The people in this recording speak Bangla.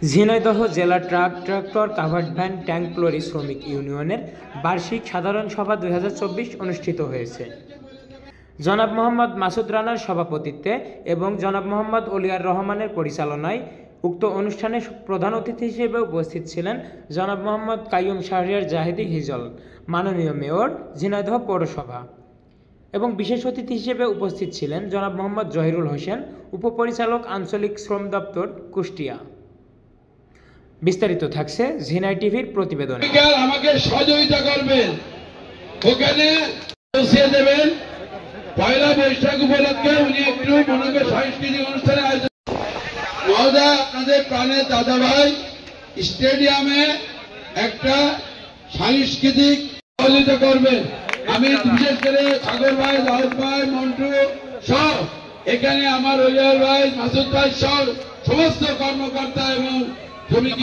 ঝিনাইদহ জেলা truck, tractor, covered van, tank lorry শ্রমিক ইউনিয়নের বার্ষিক সাধারণ সভা 2024 অনুষ্ঠিত হয়েছে। জনাব মোহাম্মদ মাসুদ রানার সভাপতিত্বে এবং জনাব মোহাম্মদ অলিয়ার রহমানের পরিচালনায় উক্ত অনুষ্ঠানে প্রধান অতিথি হিসেবে উপস্থিত ছিলেন জনাব মোহাম্মদ কাইয়ুম শাহরিয়ার জাহেদি হিজল, মাননীয় মেয়র, ঝিনাইদহ পৌরসভা, এবং বিশেষ অতিথি হিসেবে উপস্থিত ছিলেন জনাব মোহাম্মদ জহিরুল হোসেন, উপপরিচালক, আঞ্চলিক শ্রম দপ্তর, কুষ্টিয়া। বিস্তারিত থাকছে ঝিনাই টিভির প্রতিবেদনে। আমাকে সহযোগিতা করবেন, ওখানে পৌঁছে দেবেন। পয়লা বৈশাখ উপলক্ষে উনি একটু মনোজ্ঞ সাংস্কৃতিক অনুষ্ঠানে আয়োজন। মহোদয়, আপনাদের প্রাণের দাদা ভাই স্টেডিয়ামে একটা সাংস্কৃতিক সহযোগিতা করবেন। আমি বিশেষ করে সাগর ভাই, রাহুল ভাই, মন্টু সহ এখানে আমার অলিয়ার ভাই, মাসুদ ভাই সহ সমস্ত কর্মকর্তা এবং শ্রমিক